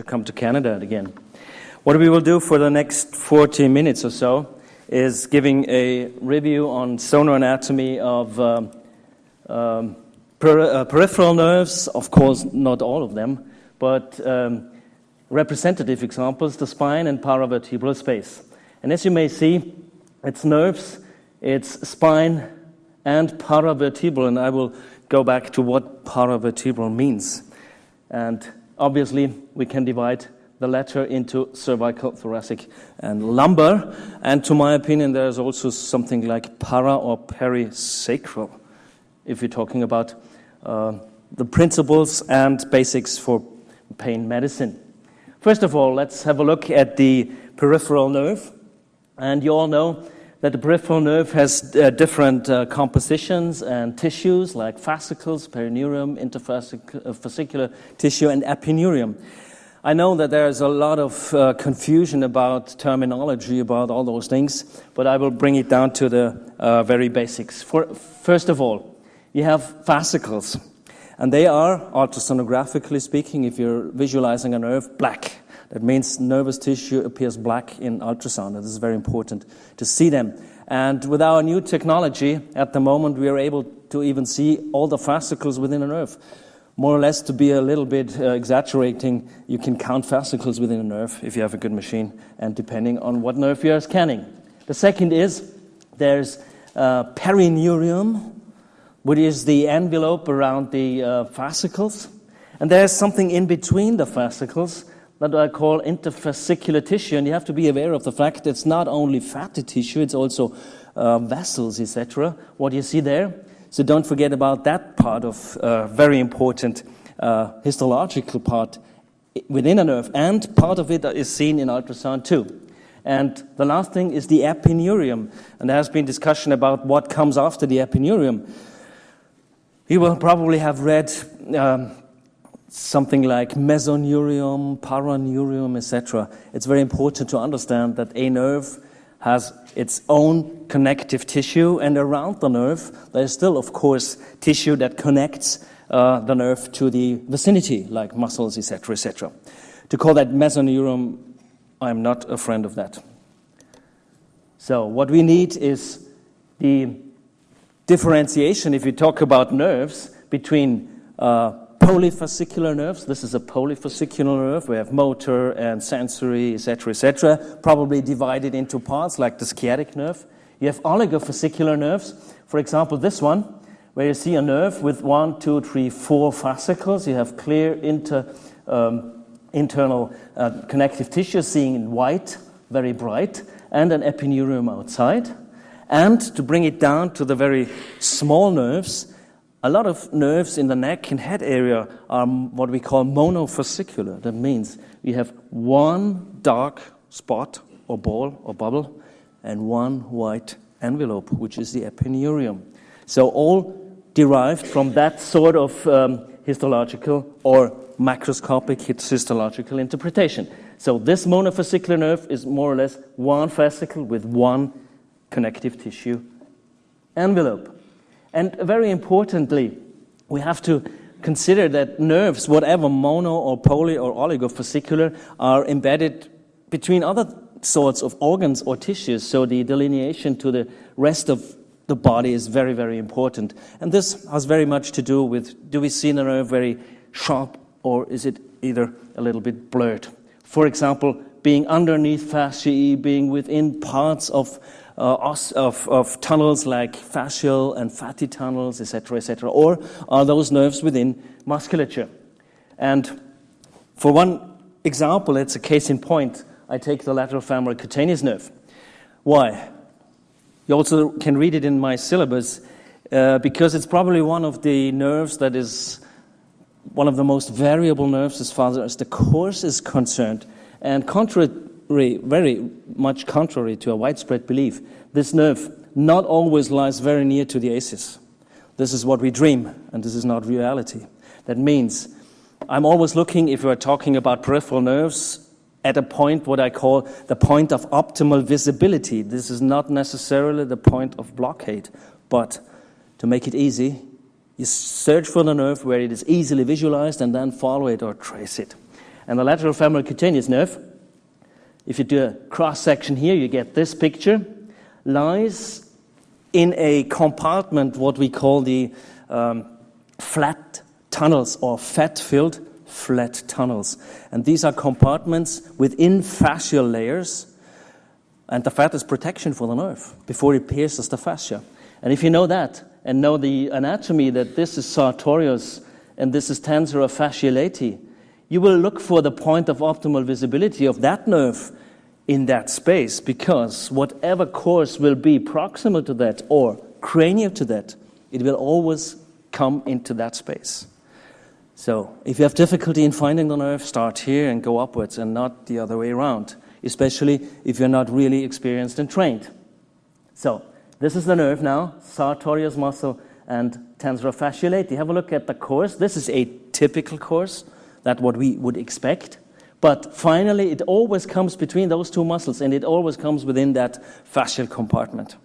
come to Canada again. What we will do for the next 40 minutes or so is giving a review on sonoanatomy of peripheral nerves, of course not all of them, but representative examples, the spine and paravertebral space. And as you may see, it's nerves, it's spine and paravertebral, and I will go back to what paravertebral means. And obviously we can divide the latter into cervical, thoracic, and lumbar. And to my opinion, there's also something like para or perisacral, if you're talking about the principles and basics for pain medicine. First of all, let's have a look at the peripheral nerve. And you all know that the peripheral nerve has different compositions and tissues like fascicles, perineurium, interfascicular tissue, and epineurium. I know that there's a lot of confusion about terminology about all those things, but I will bring it down to the very basics. First of all, you have fascicles, and they are, ultrasonographically speaking, if you're visualizing a nerve, black. That means nervous tissue appears black in ultrasound. This is very important to see them. And with our new technology, at the moment, we are able to even see all the fascicles within a nerve. More or less, to be a little bit exaggerating, you can count fascicles within a nerve if you have a good machine, and depending on what nerve you are scanning. The second is there's perineurium, which is the envelope around the fascicles. And there's something in between the fascicles that I call interfascicular tissue. And you have to be aware of the fact that it's not only fatty tissue, it's also vessels, etc. What you see there. So don't forget about that part of very important histological part within a nerve. And part of it is seen in ultrasound too. And the last thing is the epineurium. And there has been discussion about what comes after the epineurium. You will probably have read something like mesoneurium, paraneurium, etc. It's very important to understand that a nerve has its own connective tissue, and around the nerve there is still, of course, tissue that connects the nerve to the vicinity, like muscles, etc., etc. To call that mesoneurium, I'm not a friend of that. So what we need is the differentiation, if you talk about nerves, between polyfascicular nerves. This is a polyfascicular nerve. We have motor and sensory, etc., probably divided into parts like the sciatic nerve. You have oligofascicular nerves. For example, this one, where you see a nerve with 1, 2, 3, 4 fascicles. You have clear internal connective tissue, seeing in white, very bright, and an epineurium outside. And to bring it down to the very small nerves, a lot of nerves in the neck and head area are what we call monofascicular. That means we have one dark spot or ball or bubble and one white envelope, which is the epineurium. So all derived from that sort of histological or macroscopic histological interpretation. So this monofascicular nerve is more or less one fascicle with one connective tissue envelope. And very importantly, we have to consider that nerves, whatever mono or poly or oligofascicular, are embedded between other sorts of organs or tissues. So the delineation to the rest of the body is very, very important. And this has very much to do with, do we see the nerve very sharp or is it either a little bit blurred? For example, being underneath fasciae, being within parts of tunnels like fascial and fatty tunnels, etc., etc., or are those nerves within musculature? And for one example, it's a case in point. I take the lateral femoral cutaneous nerve. Why? You also can read it in my syllabus because it's probably one of the nerves that is one of the most variable nerves as far as the course is concerned. And very much contrary to a widespread belief, this nerve not always lies very near to the ACEs. This is what we dream, and this is not reality. That means I'm always looking, if we're talking about peripheral nerves, at a point what I call the point of optimal visibility. This is not necessarily the point of blockade, but to make it easy, you search for the nerve where it is easily visualized and then follow it or trace it. And the lateral femoral cutaneous nerve, if you do a cross-section here, you get this picture, lies in a compartment, what we call the flat tunnels or fat-filled flat tunnels. And these are compartments within fascial layers, and the fat is protection for the nerve before it pierces the fascia. And if you know that, and know the anatomy, that this is sartorius and this is tensor fasciolati, you will look for the point of optimal visibility of that nerve in that space, because whatever course will be proximal to that or cranial to that, it will always come into that space. So if you have difficulty in finding the nerve, start here and go upwards and not the other way around, especially if you're not really experienced and trained. So this is the nerve now, sartorius muscle and tensor fasciolati. Have a look at the course. This is a typical course, that's what we would expect. But finally, it always comes between those two muscles, and it always comes within that fascial compartment.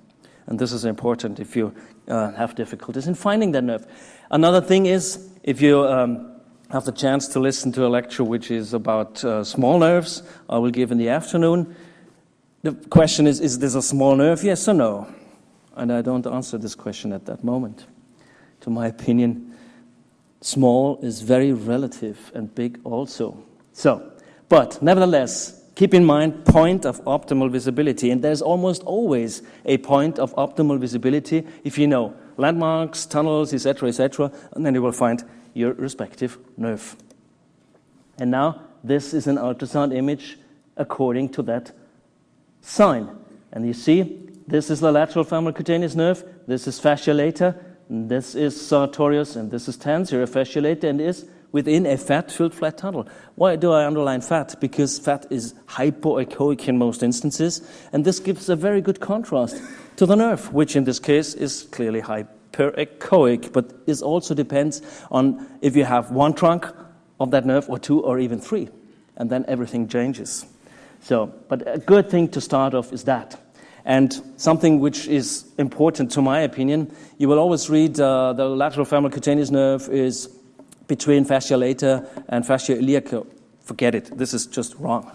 And this is important if you have difficulties in finding that nerve. Another thing is, if you have the chance to listen to a lecture which is about small nerves, I will give in the afternoon. The question is this a small nerve, yes or no? And I don't answer this question at that moment. To my opinion, small is very relative and big also. So, but nevertheless, keep in mind point of optimal visibility. And there's almost always a point of optimal visibility if you know landmarks, tunnels, etc., and then you will find your respective nerve. And now, this is an ultrasound image according to that sign. And you see, this is the lateral femoral cutaneous nerve, this is fascia lata, and this is sartorius, and this is tensor fascia lata, and is within a fat-filled flat tunnel. Why do I underline fat? Because fat is hypoechoic in most instances, and this gives a very good contrast to the nerve, which in this case is clearly hyperechoic, but it also depends on if you have one trunk of that nerve or two or even three, and then everything changes. So, but a good thing to start off is that. And something which is important to my opinion, you will always read the lateral femoral cutaneous nerve is between fascia lata and fascia iliaca. Forget it, this is just wrong.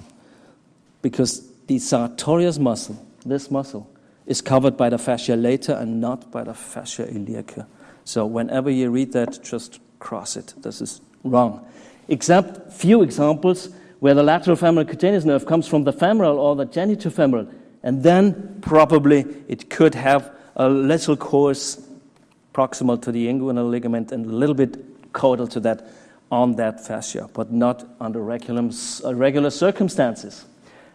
Because the sartorius muscle, this muscle, is covered by the fascia lata and not by the fascia iliaca. So whenever you read that, just cross it. This is wrong. Except few examples where the lateral femoral cutaneous nerve comes from the femoral or the genitofemoral, and then probably it could have a little course proximal to the inguinal ligament and a little bit caudal to that on that fascia, but not under regular circumstances.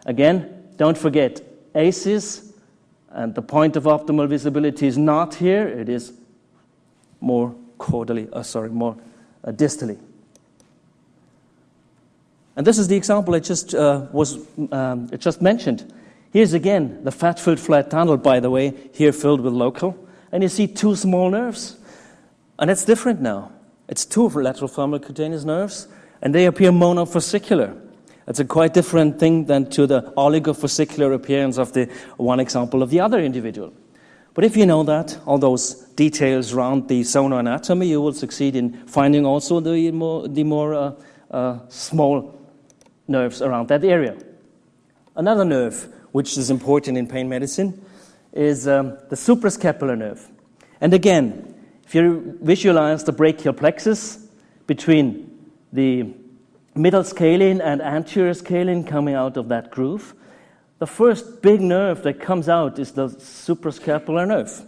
Again, don't forget, ACEs, and the point of optimal visibility is not here, it is more caudally, more distally. And this is the example I just mentioned. Here's again the fat-filled flat tunnel, by the way, here filled with local. And you see two small nerves. And it's different now. It's two lateral femoral cutaneous nerves, and they appear monofascicular. It's a quite different thing than to the oligofascicular appearance of the one example of the other individual. But if you know that, all those details around the sonoanatomy, you will succeed in finding also the more small nerves around that area. Another nerve, which is important in pain medicine, is the suprascapular nerve. And again, if you visualize the brachial plexus between the middle scalene and anterior scalene coming out of that groove, the first big nerve that comes out is the suprascapular nerve.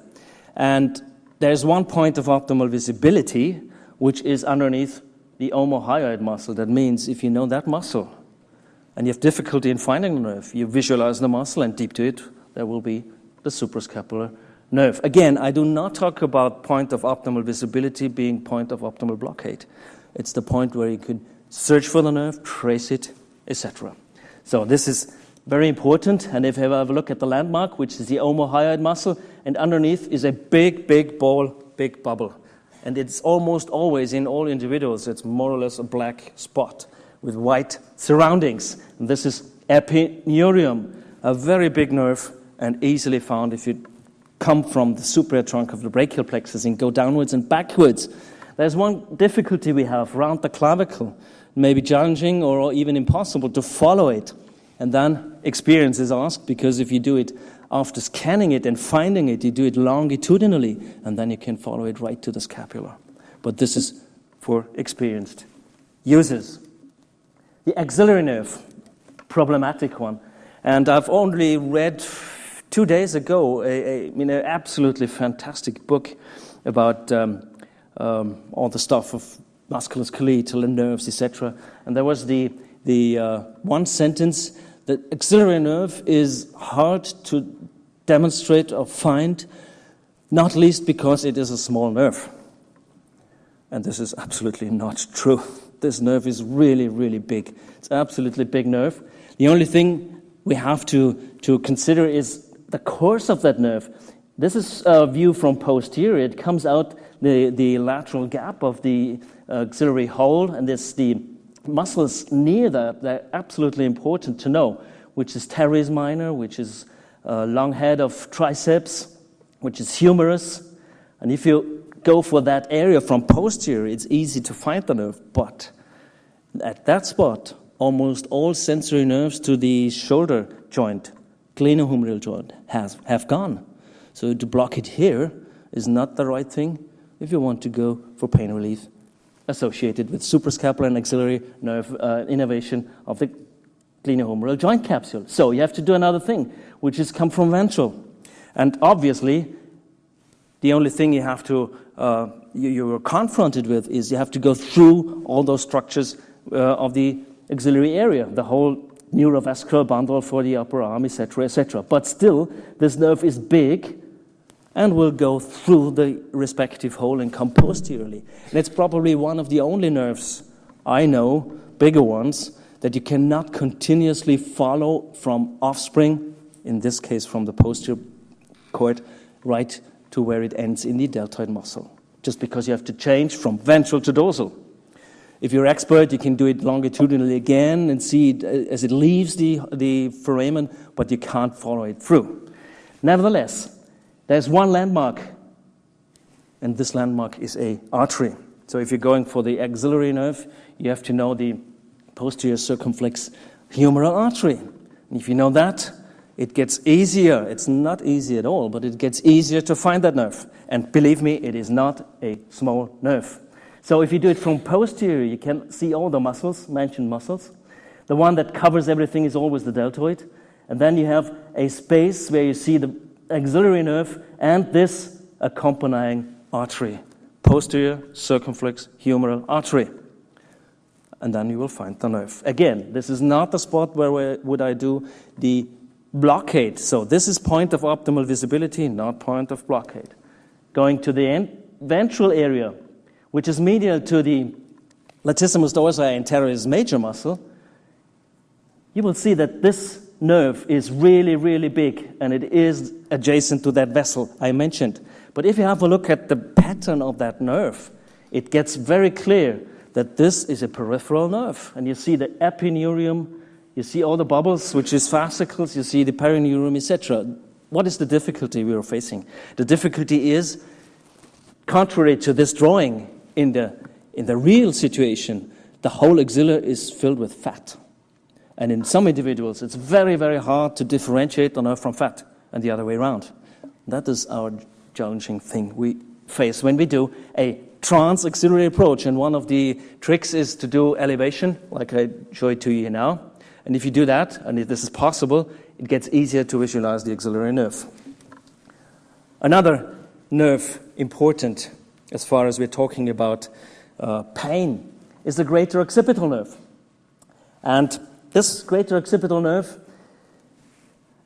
And there's one point of optimal visibility, which is underneath the omohyoid muscle. That means if you know that muscle and you have difficulty in finding the nerve, you visualize the muscle and deep to it, there will be the suprascapular nerve. Again, I do not talk about point of optimal visibility being point of optimal blockade. It's the point where you can search for the nerve, trace it, etc. So this is very important. And if you have a look at the landmark, which is the omohyoid muscle, and underneath is a big, big ball, big bubble. And it's almost always in all individuals, it's more or less a black spot with white surroundings. And this is epineurium, a very big nerve and easily found if you come from the superior trunk of the brachial plexus and go downwards and backwards. There's one difficulty we have around the clavicle. may be challenging or even impossible to follow it. And then experience is asked, because if you do it after scanning it and finding it, you do it longitudinally, and then you can follow it right to the scapula. But this is for experienced users. The axillary nerve, problematic one. And I've only read 2 days ago an absolutely fantastic book about all the stuff of musculoskeletal and nerves, etc. And there was the one sentence that axillary nerve is hard to demonstrate or find, not least because it is a small nerve. And this is absolutely not true. This nerve is really, really big. It's absolutely big nerve. The only thing we have to consider is the course of that nerve. This is a view from posterior. It comes out the lateral gap of the axillary hole, and there's the muscles near that. They're absolutely important to know, which is teres minor, which is long head of triceps, which is humerus. And if you go for that area from posterior, it's easy to find the nerve. But at that spot, almost all sensory nerves to the shoulder joint, glenohumeral joint, have gone. So to block it here is not the right thing if you want to go for pain relief associated with suprascapular and axillary nerve innervation of the glenohumeral joint capsule. So you have to do another thing, which is come from ventral. And obviously, the only thing you have to you're confronted with is you have to go through all those structures of the axillary area, the whole neurovascular bundle for the upper arm, etc., etc. But still, this nerve is big and will go through the respective hole and come posteriorly. And it's probably one of the only nerves I know, bigger ones, that you cannot continuously follow from offspring, in this case from the posterior cord, right to where it ends in the deltoid muscle, just because you have to change from ventral to dorsal. If you're expert, you can do it longitudinally again and see it as it leaves the foramen, but you can't follow it through. Nevertheless, there's one landmark, and this landmark is a artery. So if you're going for the axillary nerve, you have to know the posterior circumflex humeral artery. And if you know that, it gets easier. It's not easy at all, but it gets easier to find that nerve. And believe me, it is not a small nerve. So if you do it from posterior, you can see all the muscles, mentioned muscles. The one that covers everything is always the deltoid. And then you have a space where you see the axillary nerve and this accompanying artery, posterior circumflex humeral artery. And then you will find the nerve. Again, this is not the spot where would I do the blockade. So this is point of optimal visibility, not point of blockade. Going to the ventral area, which is medial to the latissimus dorsi anterioris major muscle, you will see that this nerve is really, really big, and it is adjacent to that vessel I mentioned. But if you have a look at the pattern of that nerve, it gets very clear that this is a peripheral nerve. And you see the epineurium, you see all the bubbles, which is fascicles, you see the perineurium, etc. What is the difficulty we are facing? The difficulty is, contrary to this drawing, in the real situation, the whole axilla is filled with fat. And in some individuals, it's very, very hard to differentiate the nerve from fat, and the other way around. That is our challenging thing we face when we do a trans-axillary approach. And one of the tricks is to do elevation, like I showed to you now. And if you do that, and if this is possible, it gets easier to visualize the axillary nerve. Another nerve important, as far as we're talking about pain, is the greater occipital nerve. And this greater occipital nerve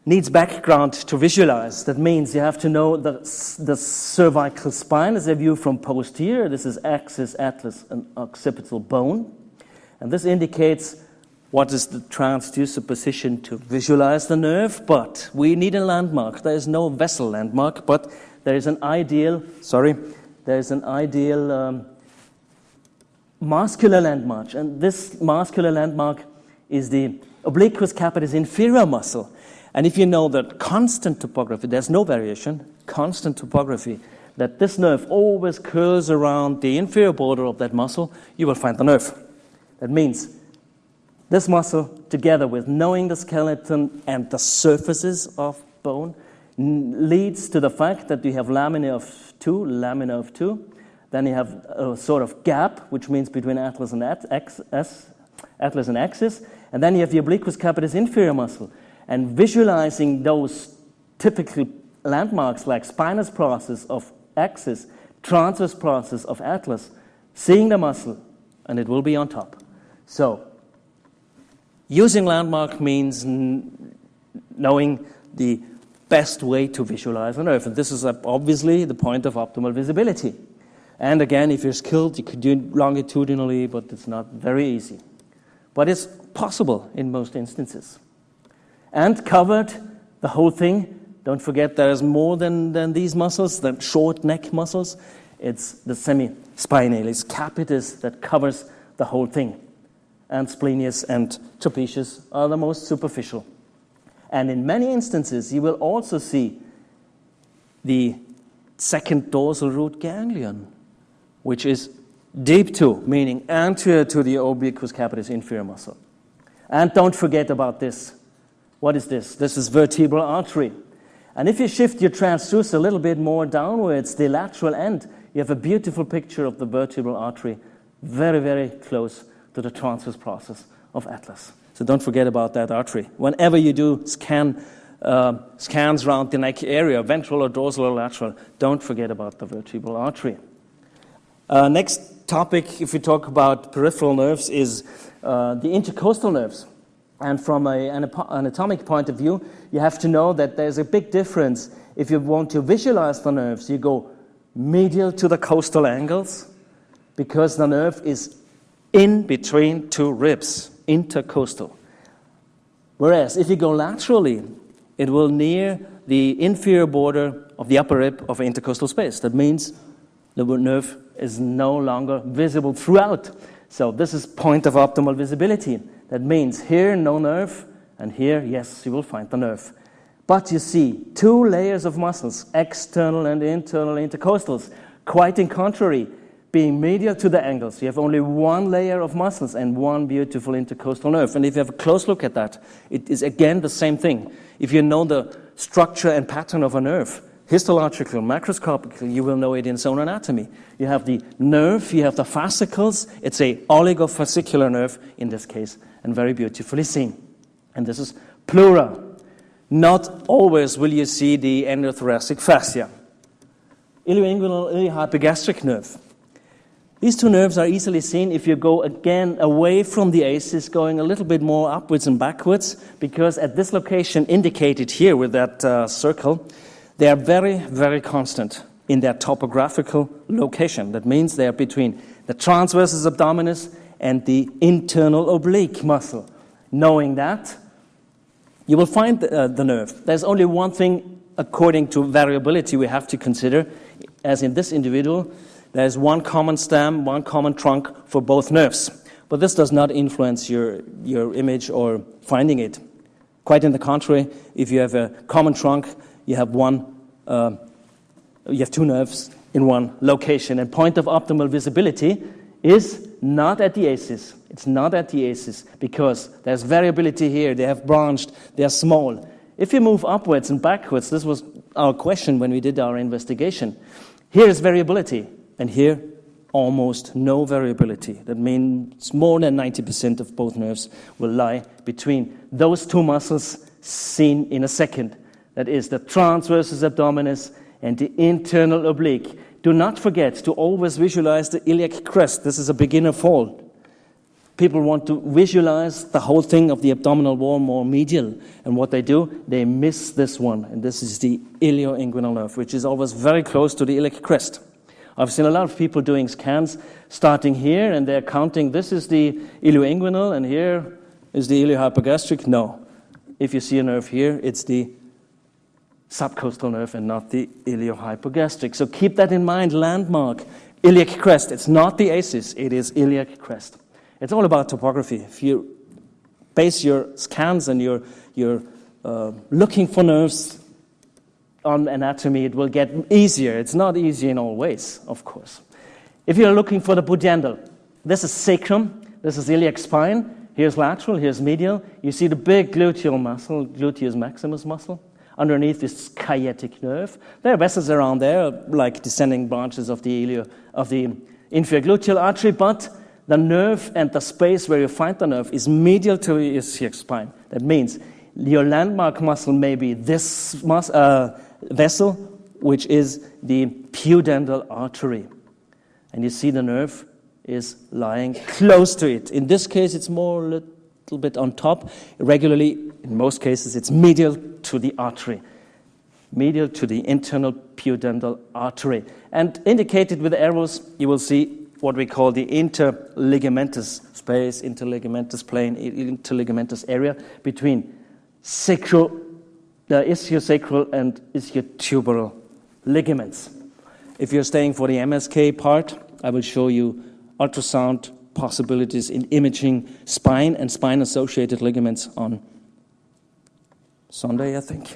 needs background to visualize. That means you have to know the cervical spine as a view from posterior. This is axis, atlas, and occipital bone. And this indicates what is the transducer position to visualize the nerve. But we need a landmark. There is no vessel landmark, but there is an ideal, muscular landmark. And this muscular landmark is the obliquus capitis inferior muscle. And if you know that constant topography, there's no variation, constant topography, that this nerve always curls around the inferior border of that muscle, you will find the nerve. That means this muscle, together with knowing the skeleton and the surfaces of bone, leads to the fact that you have lamina of two. Then you have a sort of gap, which means between atlas and axis. And then you have the obliquus capitis inferior muscle. And visualizing those typical landmarks like spinous process of axis, transverse process of atlas, seeing the muscle, and it will be on top. So, using landmark means knowing the best way to visualize a nerve. And this is obviously the point of optimal visibility. And again, if you're skilled, you could do it longitudinally, but it's not very easy. But it's possible in most instances. And covered the whole thing. Don't forget there's more than these muscles, the short neck muscles. It's the semi-spinalis capitis that covers the whole thing. And splenius and trapezius are the most superficial. And in many instances, you will also see the second dorsal root ganglion, which is deep to, meaning anterior to the obliquus capitis inferior muscle. And don't forget about this. What is this? This is vertebral artery. And if you shift your transducer a little bit more downwards, the lateral end, you have a beautiful picture of the vertebral artery, very, very close to the transverse process of atlas. So don't forget about that artery. Whenever you do scans around the neck area, ventral or dorsal or lateral, don't forget about the vertebral artery. Next topic, if we talk about peripheral nerves, is the intercostal nerves. And from an anatomic point of view, you have to know that there's a big difference. If you want to visualize the nerves, you go medial to the costal angles, because the nerve is in between two ribs, intercostal. Whereas if you go laterally, it will near the inferior border of the upper rib of intercostal space. That means the nerve is no longer visible throughout. So this is point of optimal visibility. That means here, no nerve, and here, yes, you will find the nerve. But you see two layers of muscles, external and internal intercostals, quite in contrary, being medial to the angles. You have only one layer of muscles and one beautiful intercostal nerve. And if you have a close look at that, it is again the same thing. If you know the structure and pattern of a nerve, histological, macroscopical, you will know it in sonoanatomy. You have the nerve, you have the fascicles. It's a oligofascicular nerve in this case, and very beautifully seen. And this is pleura. Not always will you see the endothoracic fascia. Ilioinguinal, iliohypogastric nerve. These two nerves are easily seen if you go again away from the aces, going a little bit more upwards and backwards, because at this location indicated here with that circle, they are very, very constant in their topographical location. That means they are between the transversus abdominis and the internal oblique muscle. Knowing that, you will find the nerve. There's only one thing, according to variability, we have to consider, as in this individual, there's one common stem, one common trunk for both nerves. But this does not influence your image or finding it. Quite in the contrary, if you have a common trunk, you have two nerves in one location. And point of optimal visibility is not at the aces. It's not at the aces because there's variability here. They have branched. They are small. If you move upwards and backwards, this was our question when we did our investigation. Here is variability, and here almost no variability. That means more than 90% of both nerves will lie between those two muscles seen in a second. That is the transversus abdominis and the internal oblique. Do not forget to always visualize the iliac crest. This is a beginner fault. People want to visualize the whole thing of the abdominal wall more medial. And what they do, they miss this one. And this is the ilioinguinal nerve, which is always very close to the iliac crest. I've seen a lot of people doing scans starting here, and they're counting, this is the ilioinguinal, and here is the iliohypogastric. No. If you see a nerve here, it's the subcostal nerve and not the iliohypogastric. So keep that in mind, landmark. Iliac crest, it's not the aces, it is iliac crest. It's all about topography. If you base your scans and you're looking for nerves on anatomy, it will get easier. It's not easy in all ways, of course. If you're looking for the pudendal, this is sacrum, This is iliac spine. Here's lateral, here's medial. You see the big gluteal muscle, gluteus maximus muscle. Underneath this sciatic nerve. There are vessels around there, like descending branches of the inferior gluteal artery, but the nerve and the space where you find the nerve is medial to the iliac spine. That means your landmark muscle may be this vessel, which is the pudendal artery. And you see the nerve is lying close to it. In this case, it's more a little bit on top. Regularly, in most cases, it's medial to the artery. Medial to the internal pudendal artery. And indicated with arrows, you will see what we call the interligamentous space, interligamentous plane, interligamentous area between the ischiosacral and ischiotubral ligaments. If you're staying for the MSK part, I will show you ultrasound possibilities in imaging spine and spine-associated ligaments on Sunday, I think,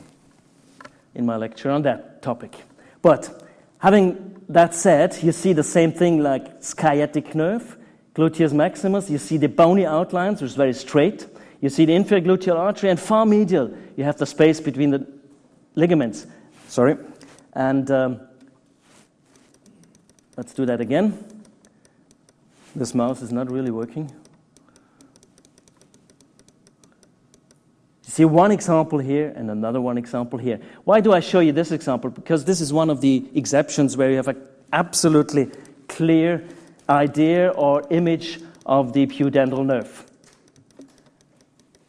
in my lecture on that topic. But having that said, you see the same thing like sciatic nerve, gluteus maximus. You see the bony outlines, which is very straight. You see the inferior gluteal artery, and far medial, you have the space between the ligaments. Sorry. And let's do that again. This mouse is not really working. You see one example here and another one example here. Why do I show you this example? Because this is one of the exceptions where you have an absolutely clear idea or image of the pudendal nerve.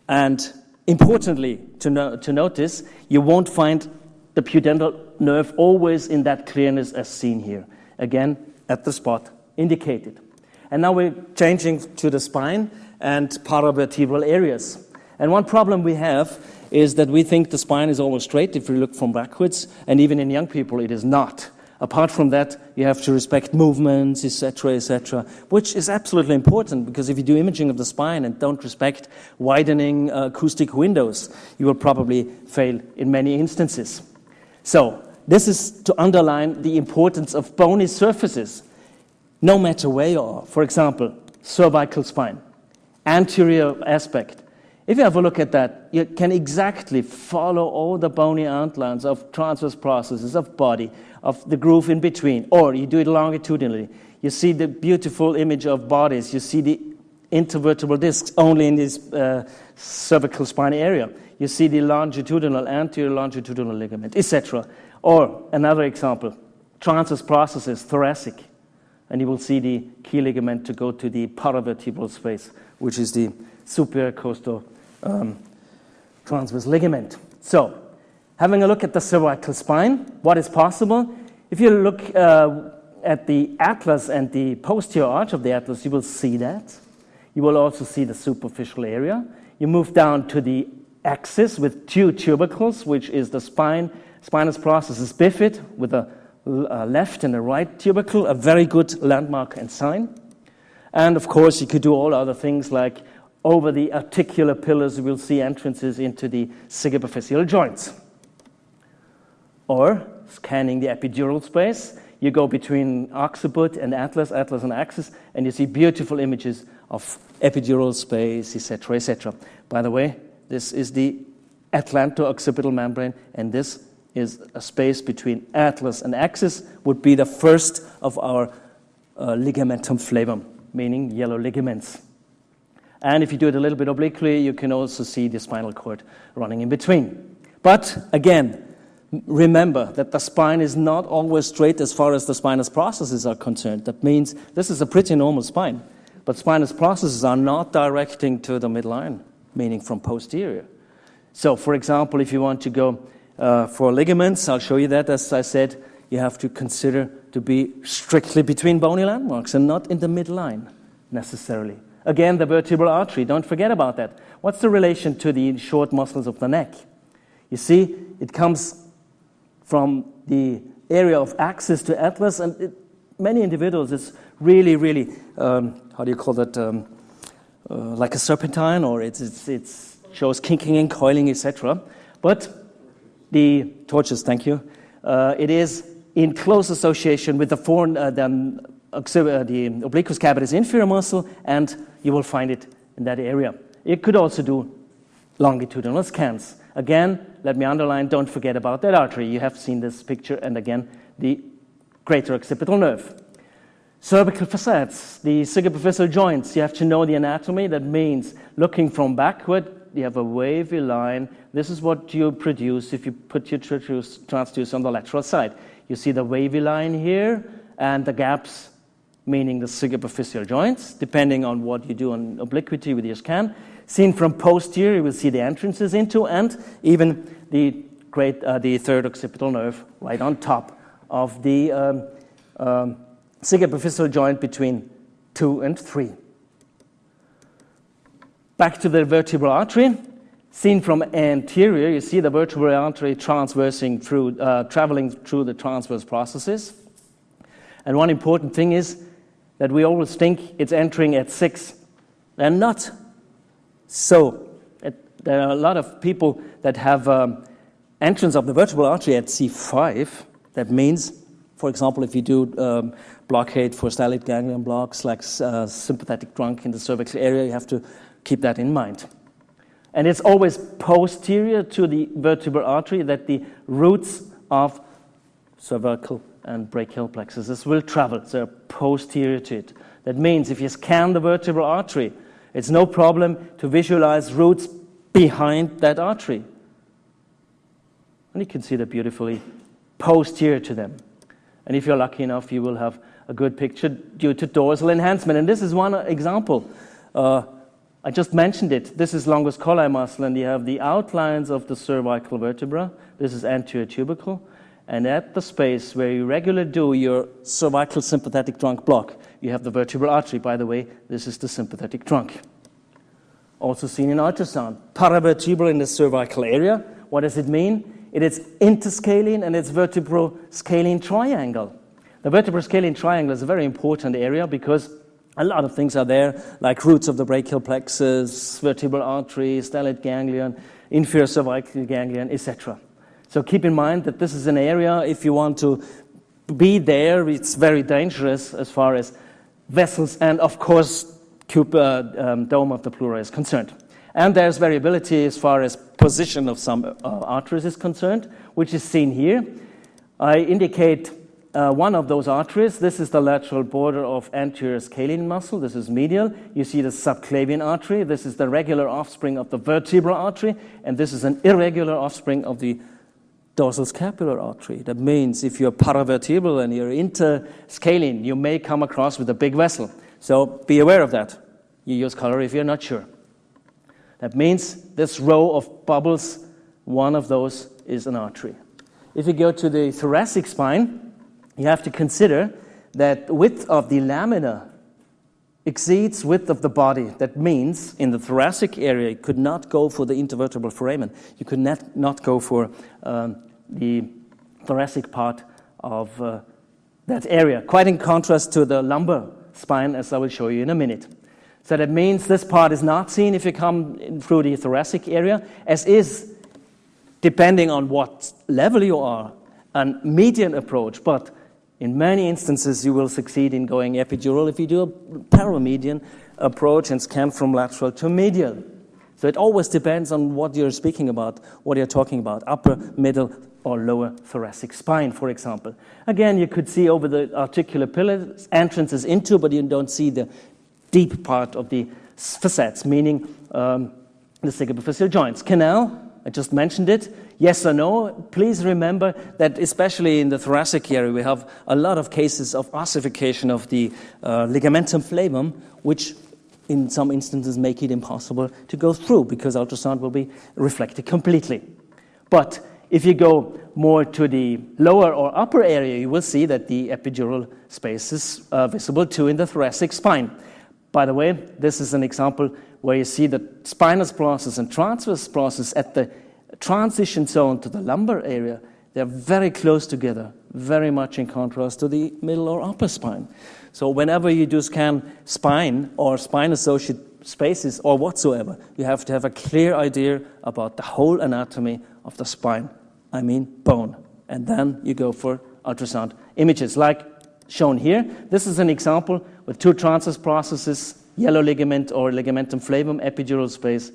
And importantly, to notice, you won't find the pudendal nerve always in that clearness as seen here. Again, at the spot indicated. And now we're changing to the spine and paravertebral areas. And one problem we have is that we think the spine is always straight if we look from backwards, and even in young people it is not. Apart from that, you have to respect movements, etc., which is absolutely important, because if you do imaging of the spine and don't respect widening acoustic windows, you will probably fail in many instances. So, this is to underline the importance of bony surfaces, no matter where you are. For example, cervical spine, anterior aspect. If you have a look at that, you can exactly follow all the bony outlines of transverse processes of body, of the groove in between, or you do it longitudinally. You see the beautiful image of bodies. You see the intervertebral discs only in this cervical spine area. You see the longitudinal, anterior longitudinal ligament, etc. Or another example, transverse processes, thoracic. And you will see the key ligament to go to the paravertebral space, which is the superior costal transverse ligament. So, having a look at the cervical spine, what is possible? If you look at the atlas and the posterior arch of the atlas, you will see that. You will also see the superficial area. You move down to the axis with two tubercles, which is the spinous processes bifid with a left and a right tubercle, a very good landmark and sign. And of course, you could do all other things like over the articular pillars, you will see entrances into the sigmoid joints. Or, scanning the epidural space, you go between occiput and atlas and axis, and you see beautiful images of epidural space, etc., etc. By the way, this is the atlanto-occipital membrane, and this is a space between atlas and axis, would be the first of our ligamentum flavum, meaning yellow ligaments. And if you do it a little bit obliquely, you can also see the spinal cord running in between. But again, remember that the spine is not always straight as far as the spinous processes are concerned. That means this is a pretty normal spine, but spinous processes are not directing to the midline, meaning from posterior. So, for example, if you want to go for ligaments, I'll show you that, as I said, you have to consider to be strictly between bony landmarks and not in the midline, necessarily. Again, the vertebral artery, don't forget about that. What's the relation to the short muscles of the neck? You see, it comes from the area of axis to atlas, and many individuals, it's really, really, how do you call that, like a serpentine, or it shows kinking and coiling, etc. But the torches, thank you, it is in close association with the obliquus capitis inferior muscle, and you will find it in that area. You could also do longitudinal scans. Again, let me underline, don't forget about that artery. You have seen this picture, and again, the greater occipital nerve. Cervical facets, the superficial joints, you have to know the anatomy. That means looking from backward, you have a wavy line. This is what you produce if you put your transducer on the lateral side. You see the wavy line here, and the gaps, meaning the superficial joints, depending on what you do on obliquity with your scan. Seen from posterior, you will see the entrances into, and even the third occipital nerve right on top of the superficial joint between 2 and 3. Back to the vertebral artery. Seen from anterior, you see the vertebral artery traveling through the transverse processes. And one important thing is that we always think it's entering at 6. They're not. So there are a lot of people that have entrance of the vertebral artery at C5. That means, for example, if you do blockade for stellate ganglion blocks like sympathetic trunk in the cervical area, you have to keep that in mind. And it's always posterior to the vertebral artery that the roots of cervical and brachial plexuses will travel. So posterior to it. That means if you scan the vertebral artery, it's no problem to visualize roots behind that artery. And you can see that beautifully posterior to them. And if you're lucky enough, you will have a good picture due to dorsal enhancement. And this is one example. I just mentioned it. This is longus colli muscle, and you have the outlines of the cervical vertebra. This is anterior tubercle. And at the space where you regularly do your cervical sympathetic trunk block, you have the vertebral artery. By the way, this is the sympathetic trunk. Also seen in ultrasound. Paravertebral in the cervical area. What does it mean? It is interscalene and it's vertebroscalene triangle. The vertebroscalene triangle is a very important area because a lot of things are there, like roots of the brachial plexus, vertebral artery, stellate ganglion, inferior cervical ganglion, etc. So keep in mind that this is an area, if you want to be there, it's very dangerous as far as vessels and, of course, dome of the pleura is concerned. And there's variability as far as position of some arteries is concerned, which is seen here. I indicate one of those arteries. This is the lateral border of anterior scalene muscle. This is medial. You see the subclavian artery. This is the regular offspring of the vertebral artery. And this is an irregular offspring of the dorsal scapular artery. That means if you're paravertebral and you're interscalene, you may come across with a big vessel. So be aware of that. You use color if you're not sure. That means this row of bubbles, one of those is an artery. If you go to the thoracic spine, you have to consider that width of the lamina exceeds width of the body. That means in the thoracic area, you could not go for the intervertebral foramen. You could not go for the thoracic part of that area, quite in contrast to the lumbar spine, as I will show you in a minute. So that means this part is not seen if you come through the thoracic area, as is, depending on what level you are, a median approach. But in many instances, you will succeed in going epidural if you do a paramedian approach and scan from lateral to medial. So it always depends on what you're speaking about, what you're talking about, upper, middle, or lower thoracic spine, for example. Again, you could see over the articular pillars entrances into, but you don't see the deep part of the facets, meaning the superficial joints. Canal, I just mentioned it. Yes or no? Please remember that especially in the thoracic area, we have a lot of cases of ossification of the ligamentum flavum, which in some instances make it impossible to go through because ultrasound will be reflected completely. But if you go more to the lower or upper area, you will see that the epidural space is visible too in the thoracic spine. By the way, this is an example where you see the spinous process and transverse process at the transition zone to the lumbar area. They're very close together, very much in contrast to the middle or upper spine. So whenever you do scan spine or spine-associated spaces or whatsoever, you have to have a clear idea about the whole anatomy of the spine, I mean bone. And then you go for ultrasound images like shown here. This is an example with two transverse processes, yellow ligament or ligamentum flavum, epidural space,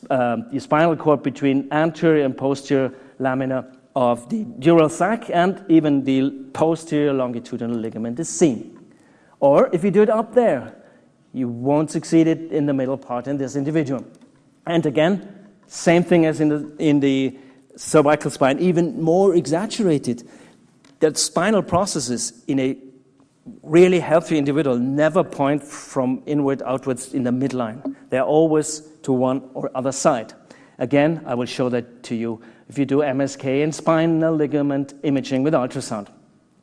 the spinal cord between anterior and posterior lamina of the dural sac, and even the posterior longitudinal ligament is seen. Or if you do it up there, you won't succeed it in the middle part in this individual. And again, same thing as in the cervical spine, even more exaggerated. The spinal processes in a really healthy individual never point from inward outwards in the midline. They're always to one or other side. Again, I will show that to you if you do MSK and spinal ligament imaging with ultrasound.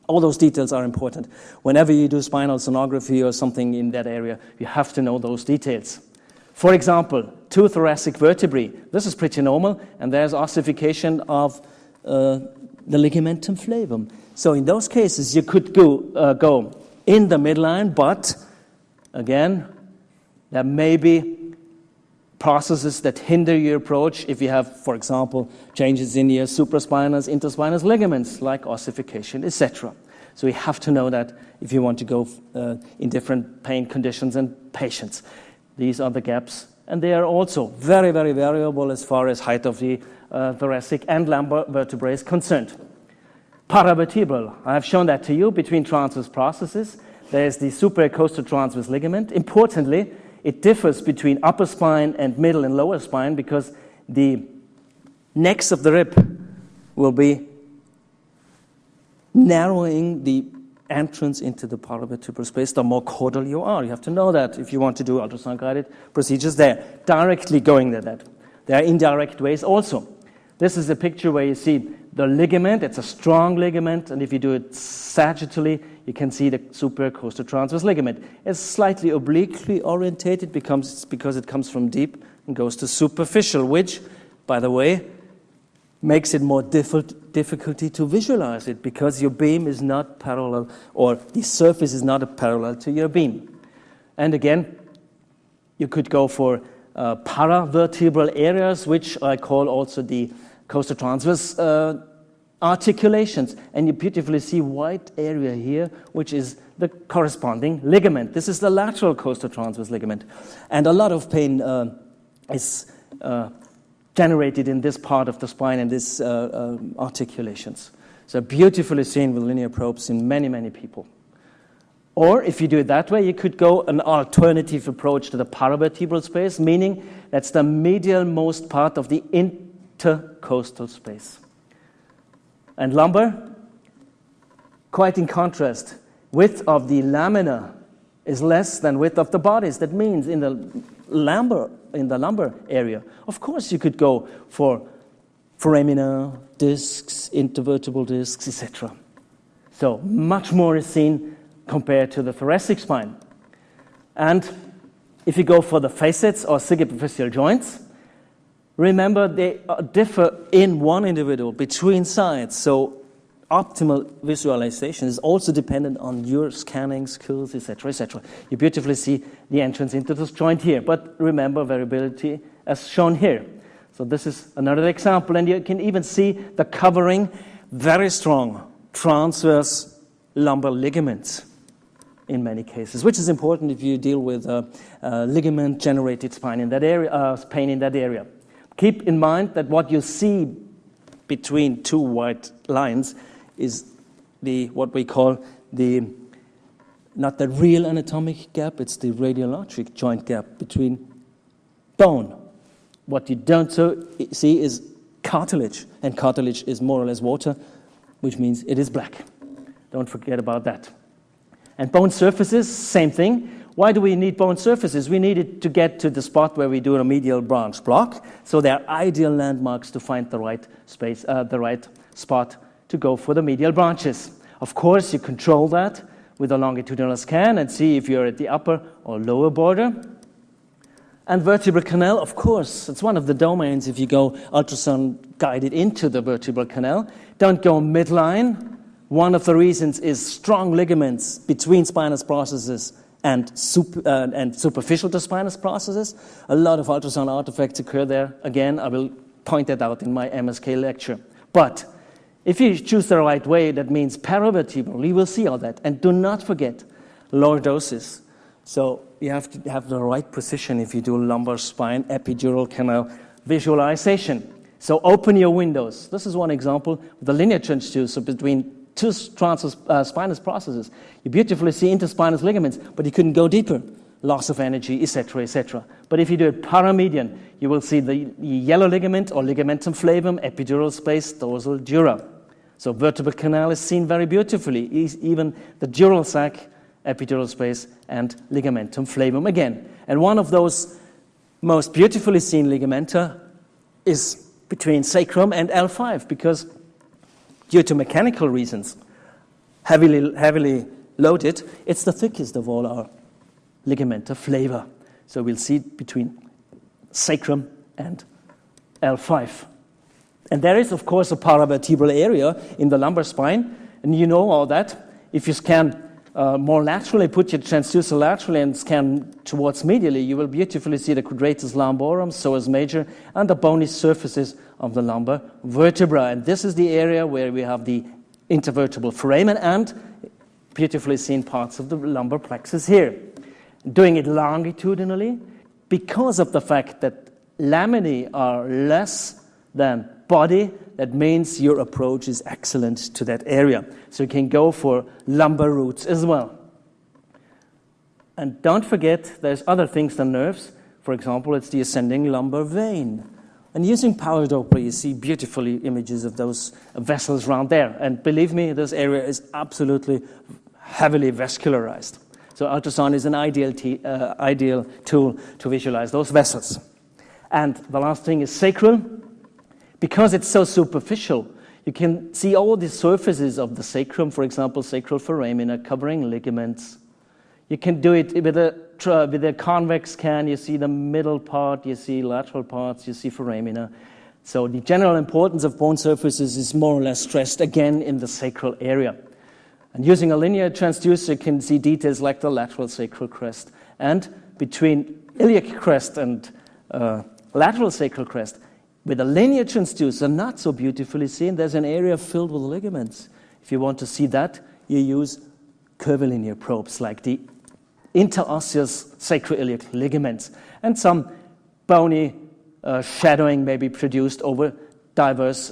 All those details are important. Whenever you do spinal sonography or something in that area, you have to know those details. For example, two thoracic vertebrae. This is pretty normal, and there's ossification of the ligamentum flavum. So in those cases, you could go in the midline, but again, there may be processes that hinder your approach if you have, for example, changes in your supraspinous, interspinous ligaments, like ossification, etc. So you have to know that if you want to go in different pain conditions and patients. These are the gaps, and they are also very, very variable as far as height of the thoracic and lumbar vertebrae is concerned. Paravertebral, I have shown that to you between transverse processes. There is the supracostal transverse ligament. Importantly, it differs between upper spine and middle and lower spine because the necks of the rib will be narrowing the entrance into the paravertebral space, the more caudal you are. You have to know that if you want to do ultrasound-guided procedures there. Directly going there. There are indirect ways also. This is a picture where you see the ligament. It's a strong ligament, and if you do it sagittally, you can see the supracostal transverse ligament. It's slightly obliquely orientated because it comes from deep and goes to superficial, which, by the way, makes it more difficulty to visualize it because your beam is not parallel, or the surface is not parallel to your beam. And again, you could go for paravertebral areas, which I call also the coastal transverse articulations. And you beautifully see white area here, which is the corresponding ligament. This is the lateral coastal transverse ligament. And a lot of pain is generated in this part of the spine and these articulations. So beautifully seen with linear probes in many, many people. Or if you do it that way, you could go an alternative approach to the paravertebral space, meaning that's the medial most part of the intercostal space. And lumbar, quite in contrast, width of the lamina is less than width of the bodies. That means in the lumbar area, of course you could go for foramina, discs, intervertebral discs, etc. So much more is seen compared to the thoracic spine. And if you go for the facets or superficial joints, remember they differ in one individual between sides. So optimal visualization is also dependent on your scanning skills, etc., etc. You beautifully see the entrance into this joint here, but remember variability as shown here. So this is another example, and you can even see the covering, very strong transverse lumbar ligaments in many cases, which is important if you deal with ligament-generated spine in that area, pain in that area. Keep in mind that what you see between two white lines is what we call not the real anatomic gap, it's the radiologic joint gap between bone. What you don't see is cartilage, and cartilage is more or less water, which means it is black. Don't forget about that. And bone surfaces, same thing. Why do we need bone surfaces? We need it to get to the spot where we do a medial branch block, so they're ideal landmarks to find the right space, the right spot to go for the medial branches. Of course, you control that with a longitudinal scan and see if you're at the upper or lower border. And vertebral canal, of course, it's one of the domains if you go ultrasound guided into the vertebral canal. Don't go midline. One of the reasons is strong ligaments between spinous processes and superficial to spinous processes. A lot of ultrasound artifacts occur there. Again, I will point that out in my MSK lecture. But If you choose the right way, that means paravertebral. You will see all that. And do not forget lordosis. So you have to have the right position if you do lumbar spine epidural canal visualization. So open your windows. This is one example of the linear transducer between two spinous processes. You beautifully see interspinous ligaments, but you couldn't go deeper. Loss of energy, etc., etc. But if you do it paramedian, you will see the yellow ligament or ligamentum flavum, epidural space, dorsal dura. So vertebral canal is seen very beautifully, even the dural sac, epidural space, and ligamentum flavum again. And one of those most beautifully seen ligamenta is between sacrum and L5, because due to mechanical reasons, heavily loaded, it's the thickest of all our ligamentum flava. So we'll see it between sacrum and L5. And there is, of course, a paravertebral area in the lumbar spine, and you know all that. If you scan more laterally, put your transducer laterally and scan towards medially, you will beautifully see the quadratus lumborum, psoas major, and the bony surfaces of the lumbar vertebra. And this is the area where we have the intervertebral foramen and beautifully seen parts of the lumbar plexus here. Doing it longitudinally, because of the fact that laminae are less than body, that means your approach is excellent to that area. So you can go for lumbar roots as well. And don't forget, there's other things than nerves. For example, it's the ascending lumbar vein. And using power Doppler, you see beautifully images of those vessels around there. And believe me, this area is absolutely heavily vascularized. So ultrasound is an ideal tool to visualize those vessels. And the last thing is sacral. Because it's so superficial, you can see all the surfaces of the sacrum, for example, sacral foramina covering ligaments. You can do it with a convex scan. You see the middle part, you see lateral parts, you see foramina. So the general importance of bone surfaces is more or less stressed again in the sacral area. And using a linear transducer, you can see details like the lateral sacral crest. And between iliac crest and lateral sacral crest, with a linear transducer, not so beautifully seen, there's an area filled with ligaments. If you want to see that, you use curvilinear probes like the interosseous sacroiliac ligaments. And some bony shadowing may be produced over diverse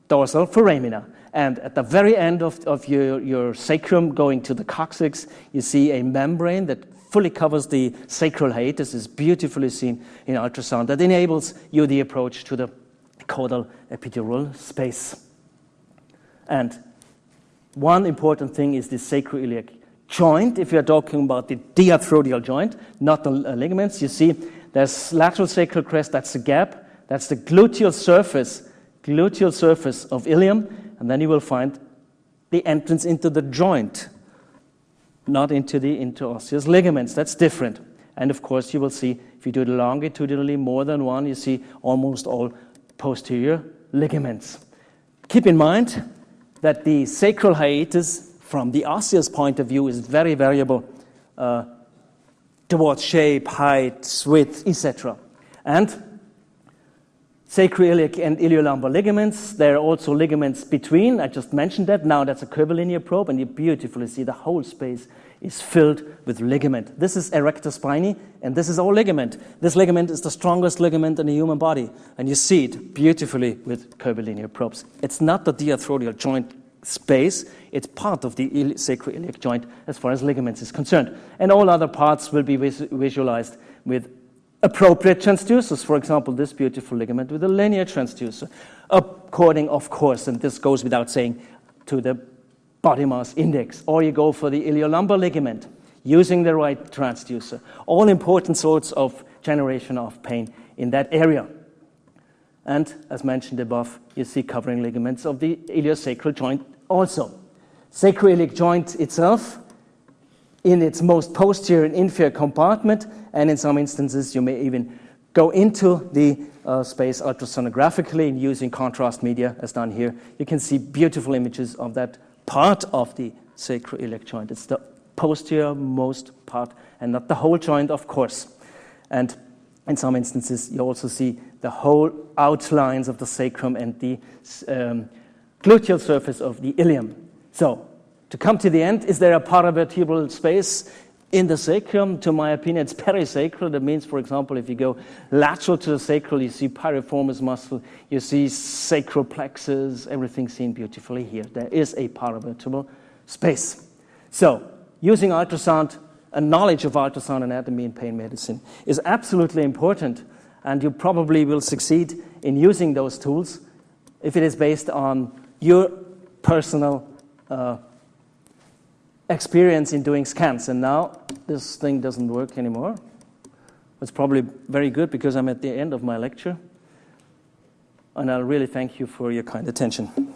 dorsal foramina. And at the very end of your sacrum, going to the coccyx, you see a membrane that fully covers the sacral hiatus, is beautifully seen in ultrasound. That enables you the approach to the caudal epidural space. And one important thing is the sacroiliac joint. If you're talking about the diarthrodial joint, not the ligaments, you see there's lateral sacral crest, that's the gap, that's the gluteal surface of ilium, and then you will find the entrance into the joint, not into the interosseous ligaments. That's different. And of course, you will see, if you do it longitudinally, more than one, you see almost all posterior ligaments. Keep in mind that the sacral hiatus, from the osseous point of view, is very variable towards shape, height, width, etc. And sacroiliac and iliolumbar ligaments, there are also ligaments between. I just mentioned that. Now that's a curvilinear probe, and you beautifully see the whole space is filled with ligament. This is erector spinae, and this is all ligament. This ligament is the strongest ligament in the human body, and you see it beautifully with curvilinear probes. It's not the diarthrodial joint space, it's part of the sacroiliac joint as far as ligaments is concerned. And all other parts will be visualized with appropriate transducers. For example, this beautiful ligament with a linear transducer, according, of course, and this goes without saying, to the body mass index. Or you go for the iliolumbar ligament, using the right transducer. All important sorts of generation of pain in that area. And as mentioned above, you see covering ligaments of the iliosacral joint also. Sacroiliac joint itself, in its most posterior and inferior compartment, and in some instances you may even go into the space ultrasonographically using contrast media as done here. You can see beautiful images of that part of the sacroiliac joint. It's the posterior most part and not the whole joint, of course. And in some instances you also see the whole outlines of the sacrum and the gluteal surface of the ilium. So, to come to the end, is there a paravertebral space in the sacrum? To my opinion, it's perisacral. That means, for example, if you go lateral to the sacral, you see piriformis muscle, you see sacral plexus, everything seen beautifully here. There is a paravertebral space. So, using ultrasound, a knowledge of ultrasound anatomy in pain medicine is absolutely important, and you probably will succeed in using those tools if it is based on your personal experience in doing scans. And now this thing doesn't work anymore. It's probably very good because I'm at the end of my lecture. And I'll really thank you for your kind attention.